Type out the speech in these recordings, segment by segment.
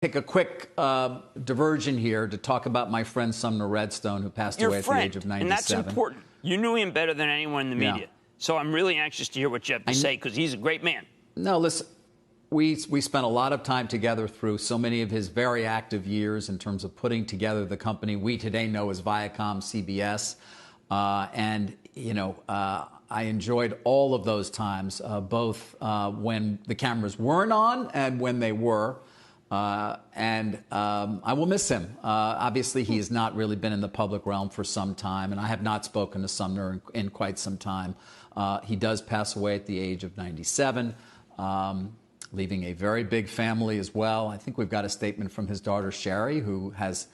Take a quick diversion here to talk about my friend Sumner Redstone, who passed away at the age of 97. And that's important. You knew him better than anyone in the media. So I'm really anxious to hear what you have to say, because he's a great man. No, listen, we spent a lot of time together through so many of his very active years in terms of putting together the company we today know as ViacomCBS. And, you know, I enjoyed all of those times, both when the cameras weren't on and when they were. I will miss him. Obviously, he has not really been in the public realm for some time, and I have not spoken to Sumner in quite some time. He does pass away at the age of 97, leaving a very big family as well. I think we've got a statement from his daughter, Shari, who has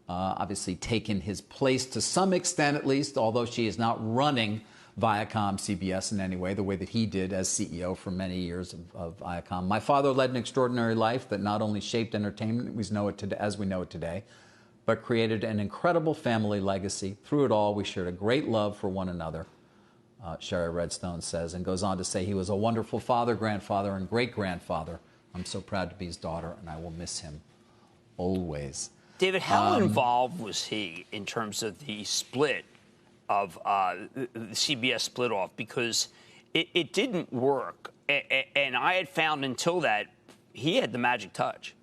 obviously taken his place to some extent, at least, although she is not running ViacomCBS in any way, the way that he did as CEO for many years of Viacom. My father led an extraordinary life that not only shaped entertainment as we know it today, but created an incredible family legacy. Through it all, we shared a great love for one another, Shari Redstone says, and goes on to say he was a wonderful father, grandfather, and great-grandfather. I'm so proud to be his daughter, and I will miss him always. David, how involved was he in terms of the split of the CBS split off? Because it didn't work. And I had found until that he had the magic touch.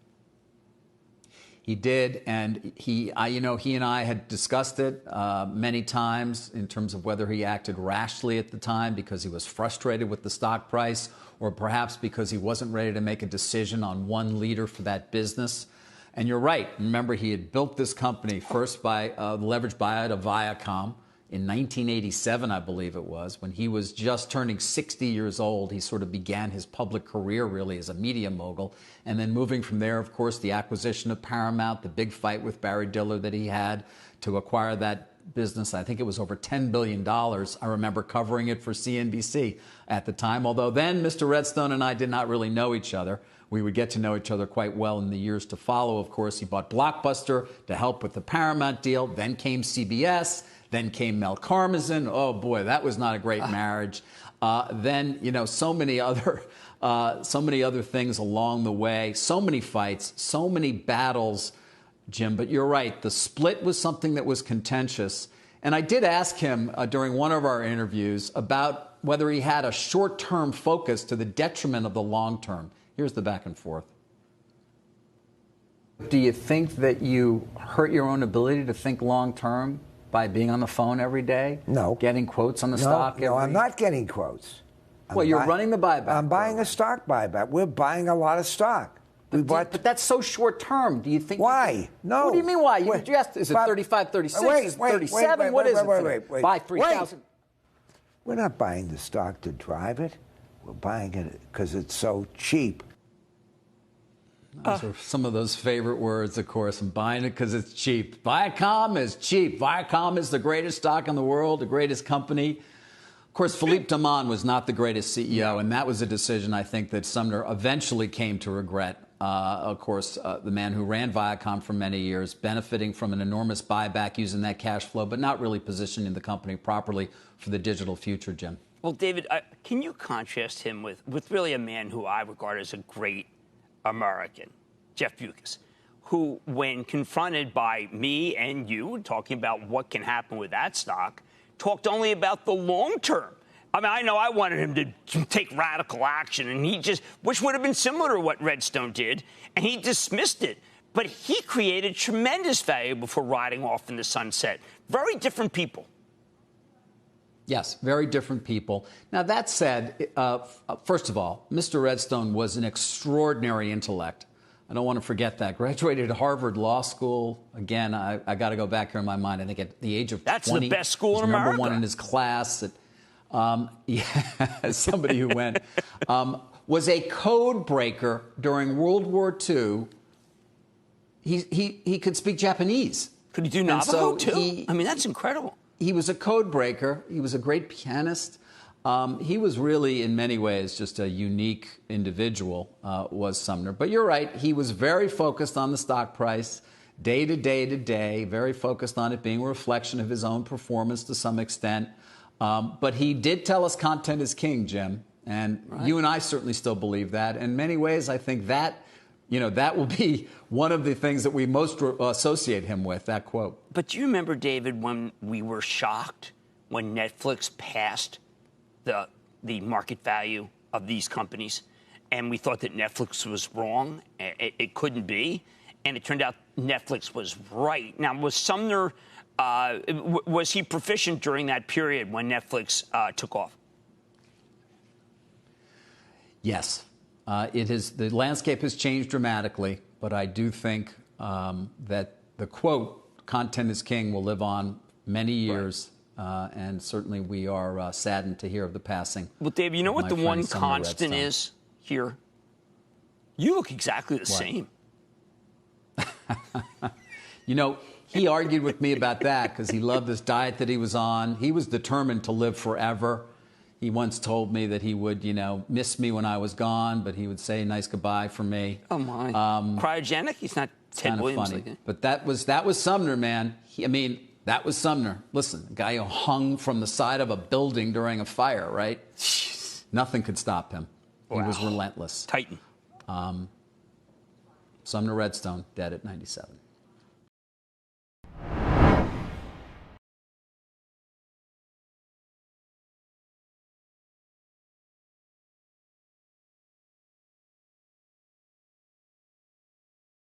He did. And he and I had discussed it many times in terms of whether he acted rashly at the time because he was frustrated with the stock price, or perhaps because he wasn't ready to make a decision on one leader for that business. And you're right. Remember, he had built this company first by the leveraged buyout of Viacom. In 1987, I believe it was, when he was just turning 60 years old, he sort of began his public career really as a media mogul. And then moving from there, of course, the acquisition of Paramount, the big fight with Barry Diller that he had to acquire that business. I think it was over $10 billion. I remember covering it for CNBC at the time, although then Mr. Redstone and I did not really know each other. We would get to know each other quite well in the years to follow. Of course, he bought Blockbuster to help with the Paramount deal. Then came CBS. Then came Mel Karmazin. Oh, boy, that was not a great marriage. Then, you know, so many other things along the way, so many fights, so many battles, Jim. But you're right. The split was something that was contentious. And I did ask him during one of our interviews about whether he had a short-term focus to the detriment of the long-term. Here's the back and forth. Do you think that you hurt your own ability to think long-term by being on the phone every day? No. Getting quotes on the stock? No, I'm not getting quotes. Well, you're running the buyback. I'm buying a stock buyback. We're buying a lot of stock. But that's so short term. Do you think? Why? No. What do you mean why? You just, is it 35, 36? Is it 37? What is it? Buy 3,000. We're not buying the stock to drive it. We're buying it because it's so cheap. Those are some of those favorite words, of course. I'm buying it because it's cheap. Viacom is cheap. Viacom is the greatest stock in the world, the greatest company. Of course, Philippe Damon was not the greatest CEO, and that was a decision I think that Sumner eventually came to regret. Of course, the man who ran Viacom for many years, benefiting from an enormous buyback using that cash flow, but not really positioning the company properly for the digital future, Jim. Well, David, can you contrast him with really a man who I regard as a great American, Jeff Bewkes, who, when confronted by me and you, talking about what can happen with that stock, talked only about the long term. I mean, I know I wanted him to take radical action, and he just, which would have been similar to what Redstone did, and he dismissed it. But he created tremendous value before riding off in the sunset. Very different people. Yes, very different people. Now, that said, first of all, Mr. Redstone was an extraordinary intellect. I don't want to forget that. Graduated Harvard Law School. Again, I got to go back here in my mind. I think at the age of 20. That's the best school in America. Number one in his class. Somebody who went. Was a code breaker during World War II. He could speak Japanese. Could he do Navajo, too? I mean, that's incredible. He was a code breaker. He was a great pianist. He was really, in many ways, just a unique individual, was Sumner. But you're right. He was very focused on the stock price, day to day to day, very focused on it being a reflection of his own performance to some extent. But he did tell us content is king, Jim. And you and I certainly still believe that. In many ways, I think that You know, that will be one of the things that we most associate him with, that quote. But do you remember, David, when we were shocked when Netflix passed the market value of these companies, and we thought that Netflix was wrong, it couldn't be, and it turned out Netflix was right. Now, was Sumner, was he proficient during that period when Netflix took off? Yes. The landscape has changed dramatically, but I do think that the quote, "content is king," will live on many years. Right. And certainly we are saddened to hear of the passing. Well, Dave, you know what the one constant Redstone is here? You look exactly the same. You know, he argued with me about that because he loved this diet that he was on. He was determined to live forever. He once told me that he would, you know, miss me when I was gone, but he would say a nice goodbye for me. Oh, my. Cryogenic? He's not Ted Williams. Funny. But that was Sumner, man. That was Sumner. Listen, a guy who hung from the side of a building during a fire, right? Jeez. Nothing could stop him. Wow. He was relentless. Titan. Sumner Redstone, dead at 97.